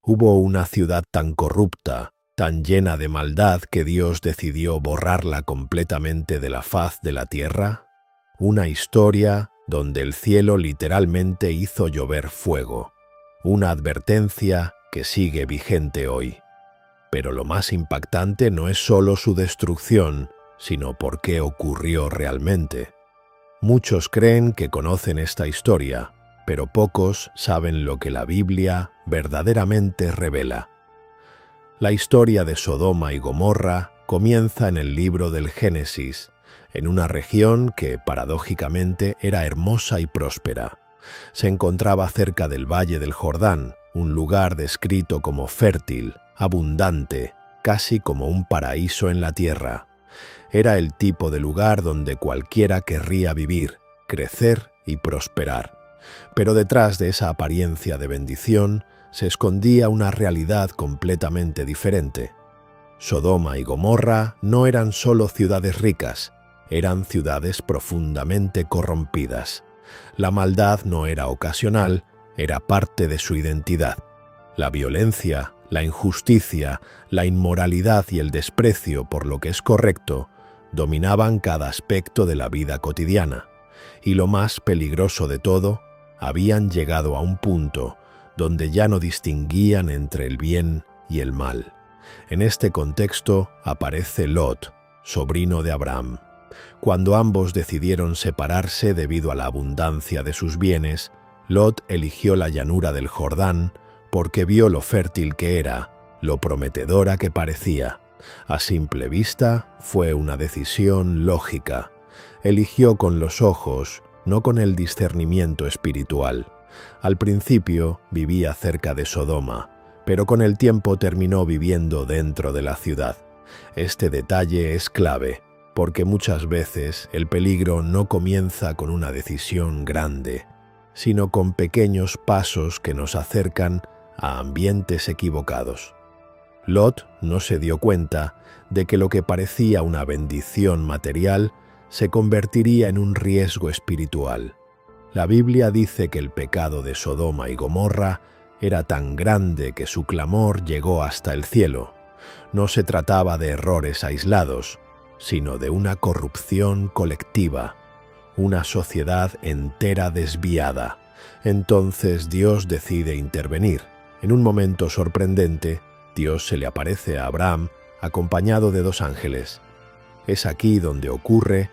Hubo una ciudad tan corrupta, tan llena de maldad que Dios decidió borrarla completamente de la faz de la tierra. Una historia donde el cielo literalmente hizo llover fuego. Una advertencia que sigue vigente hoy. Pero lo más impactante no es solo su destrucción, sino por qué ocurrió realmente. Muchos creen que conocen esta historia, pero pocos saben lo que la Biblia verdaderamente revela. La historia de Sodoma y Gomorra comienza en el libro del Génesis, en una región que, paradójicamente, era hermosa y próspera. Se encontraba cerca del Valle del Jordán, un lugar descrito como fértil, abundante, casi como un paraíso en la tierra. Era el tipo de lugar donde cualquiera querría vivir, crecer y prosperar. Pero detrás de esa apariencia de bendición se escondía una realidad completamente diferente. Sodoma y Gomorra no eran solo ciudades ricas, eran ciudades profundamente corrompidas. La maldad no era ocasional, era parte de su identidad. La violencia, la injusticia, la inmoralidad y el desprecio por lo que es correcto dominaban cada aspecto de la vida cotidiana. Y lo más peligroso de todo, habían llegado a un punto donde ya no distinguían entre el bien y el mal. En este contexto aparece Lot, sobrino de Abraham. Cuando ambos decidieron separarse debido a la abundancia de sus bienes, Lot eligió la llanura del Jordán porque vio lo fértil que era, lo prometedora que parecía. A simple vista, fue una decisión lógica. Eligió con los ojos, no con el discernimiento espiritual. Al principio vivía cerca de Sodoma, pero con el tiempo terminó viviendo dentro de la ciudad. Este detalle es clave, porque muchas veces el peligro no comienza con una decisión grande, sino con pequeños pasos que nos acercan a ambientes equivocados. Lot no se dio cuenta de que lo que parecía una bendición material se convertiría en un riesgo espiritual. La Biblia dice que el pecado de Sodoma y Gomorra era tan grande que su clamor llegó hasta el cielo. No se trataba de errores aislados, sino de una corrupción colectiva, una sociedad entera desviada. Entonces Dios decide intervenir. En un momento sorprendente, Dios se le aparece a Abraham acompañado de 2 ángeles. Es aquí donde ocurre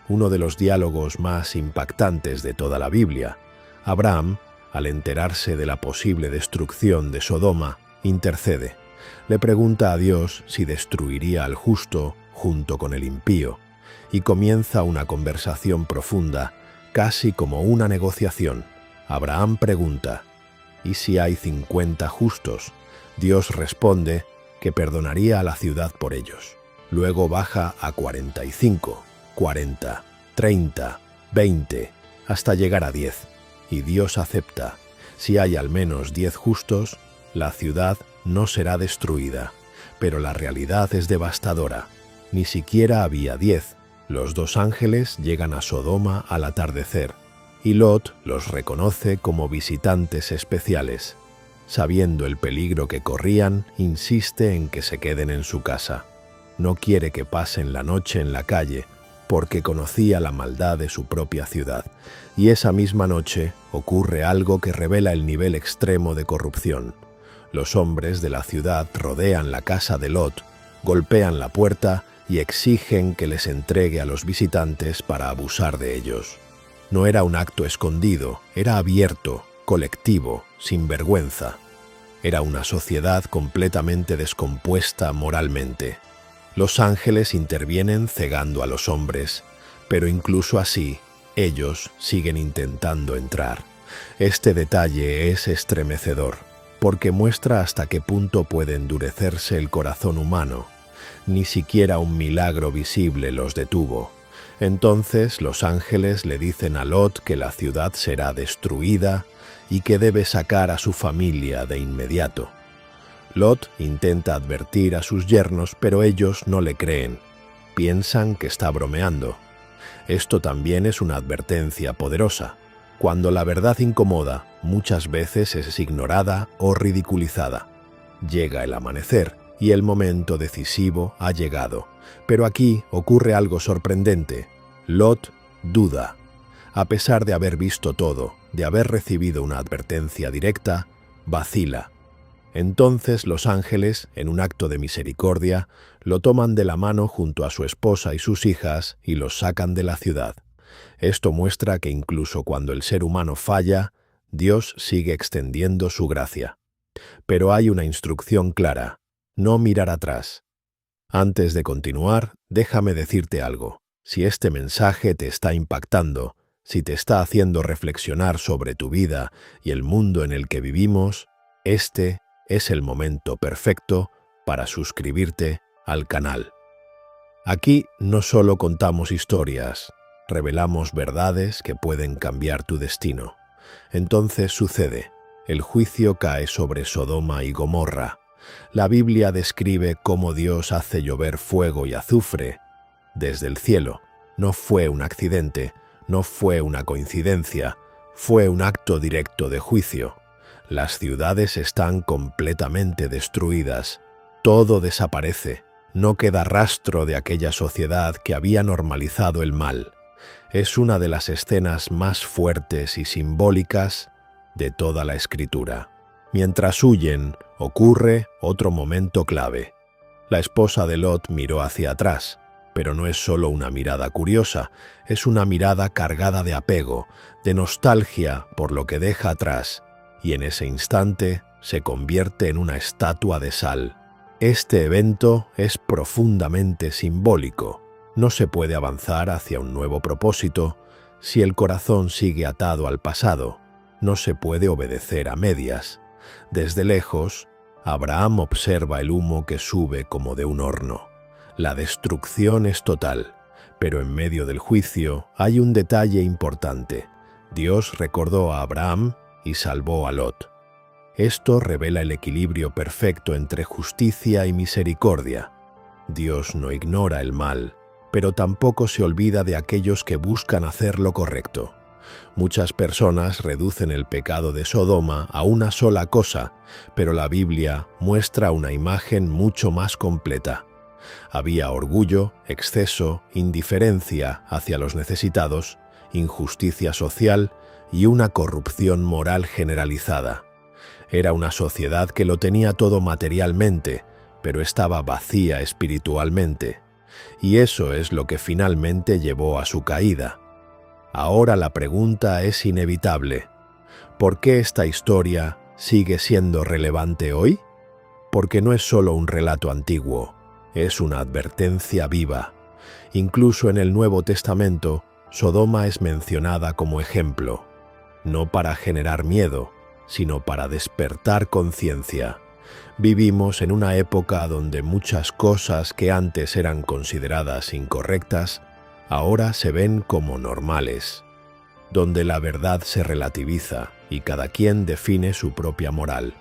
uno de los diálogos más impactantes de toda la Biblia. Abraham, al enterarse de la posible destrucción de Sodoma, intercede. Le pregunta a Dios si destruiría al justo junto con el impío, y comienza una conversación profunda, casi como una negociación. Abraham pregunta, ¿y si hay 50 justos? Dios responde que perdonaría a la ciudad por ellos. Luego baja a 45, 40, 30, 20, hasta llegar a 10. Y Dios acepta. Si hay al menos 10 justos, la ciudad no será destruida. Pero la realidad es devastadora. Ni siquiera había 10. Los 2 ángeles llegan a Sodoma al atardecer, y Lot los reconoce como visitantes especiales. Sabiendo el peligro que corrían, insiste en que se queden en su casa. No quiere que pasen la noche en la calle, porque conocía la maldad de su propia ciudad. Y esa misma noche ocurre algo que revela el nivel extremo de corrupción. Los hombres de la ciudad rodean la casa de Lot, golpean la puerta y exigen que les entregue a los visitantes para abusar de ellos. No era un acto escondido, era abierto, colectivo, sin vergüenza. Era una sociedad completamente descompuesta moralmente. Los ángeles intervienen cegando a los hombres, pero incluso así, ellos siguen intentando entrar. Este detalle es estremecedor, porque muestra hasta qué punto puede endurecerse el corazón humano. Ni siquiera un milagro visible los detuvo. Entonces los ángeles le dicen a Lot que la ciudad será destruida y que debe sacar a su familia de inmediato. Lot intenta advertir a sus yernos, pero ellos no le creen. Piensan que está bromeando. Esto también es una advertencia poderosa. Cuando la verdad incomoda, muchas veces es ignorada o ridiculizada. Llega el amanecer y el momento decisivo ha llegado. Pero aquí ocurre algo sorprendente. Lot duda. A pesar de haber visto todo, de haber recibido una advertencia directa, vacila. Entonces los ángeles, en un acto de misericordia, lo toman de la mano junto a su esposa y sus hijas y los sacan de la ciudad. Esto muestra que incluso cuando el ser humano falla, Dios sigue extendiendo su gracia. Pero hay una instrucción clara: no mirar atrás. Antes de continuar, déjame decirte algo. Si este mensaje te está impactando, si te está haciendo reflexionar sobre tu vida y el mundo en el que vivimos, este es el momento perfecto para suscribirte al canal. Aquí no solo contamos historias, revelamos verdades que pueden cambiar tu destino. Entonces sucede. El juicio cae sobre Sodoma y Gomorra. La Biblia describe cómo Dios hace llover fuego y azufre desde el cielo. No fue un accidente, no fue una coincidencia, fue un acto directo de juicio. Las ciudades están completamente destruidas. Todo desaparece. No queda rastro de aquella sociedad que había normalizado el mal. Es una de las escenas más fuertes y simbólicas de toda la Escritura. Mientras huyen, ocurre otro momento clave. La esposa de Lot miró hacia atrás, pero no es solo una mirada curiosa, es una mirada cargada de apego, de nostalgia por lo que deja atrás, y en ese instante se convierte en una estatua de sal. Este evento es profundamente simbólico. No se puede avanzar hacia un nuevo propósito si el corazón sigue atado al pasado. No se puede obedecer a medias. Desde lejos, Abraham observa el humo que sube como de un horno. La destrucción es total, pero en medio del juicio hay un detalle importante. Dios recordó a Abraham y salvó a Lot. Esto revela el equilibrio perfecto entre justicia y misericordia. Dios no ignora el mal, pero tampoco se olvida de aquellos que buscan hacer lo correcto. Muchas personas reducen el pecado de Sodoma a una sola cosa, pero la Biblia muestra una imagen mucho más completa. Había orgullo, exceso, indiferencia hacia los necesitados, injusticia social y una corrupción moral generalizada. Era una sociedad que lo tenía todo materialmente, pero estaba vacía espiritualmente. Y eso es lo que finalmente llevó a su caída. Ahora la pregunta es inevitable. ¿Por qué esta historia sigue siendo relevante hoy? Porque no es solo un relato antiguo, es una advertencia viva. Incluso en el Nuevo Testamento, Sodoma es mencionada como ejemplo, no para generar miedo, sino para despertar conciencia. Vivimos en una época donde muchas cosas que antes eran consideradas incorrectas, ahora se ven como normales, donde la verdad se relativiza y cada quien define su propia moral.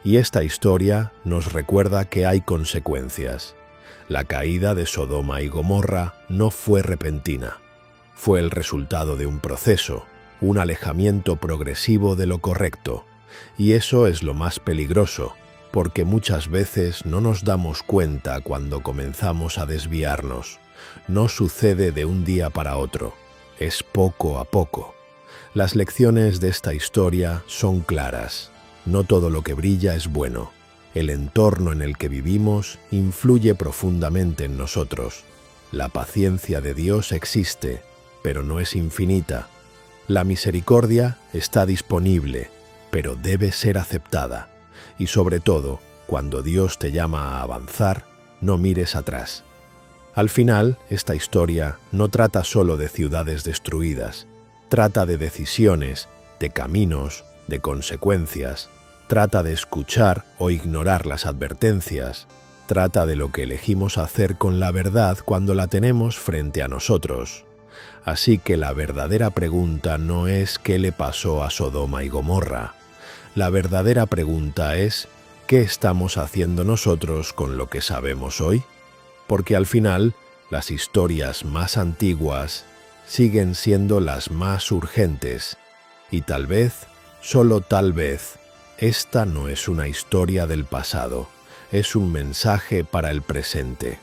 Y esta historia nos recuerda que hay consecuencias. La caída de Sodoma y Gomorra no fue repentina. Fue el resultado de un proceso, un alejamiento progresivo de lo correcto. Y eso es lo más peligroso, porque muchas veces no nos damos cuenta cuando comenzamos a desviarnos. No sucede de un día para otro, es poco a poco. Las lecciones de esta historia son claras. No todo lo que brilla es bueno. El entorno en el que vivimos influye profundamente en nosotros. La paciencia de Dios existe, pero no es infinita. La misericordia está disponible, pero debe ser aceptada. Y sobre todo, cuando Dios te llama a avanzar, no mires atrás. Al final, esta historia no trata solo de ciudades destruidas, trata de decisiones, de caminos, de consecuencias, trata de escuchar o ignorar las advertencias, trata de lo que elegimos hacer con la verdad cuando la tenemos frente a nosotros. Así que la verdadera pregunta no es ¿qué le pasó a Sodoma y Gomorra? La verdadera pregunta es ¿qué estamos haciendo nosotros con lo que sabemos hoy? Porque al final, las historias más antiguas siguen siendo las más urgentes y tal vez, solo tal vez, Esta no es una historia del pasado, es un mensaje para el presente.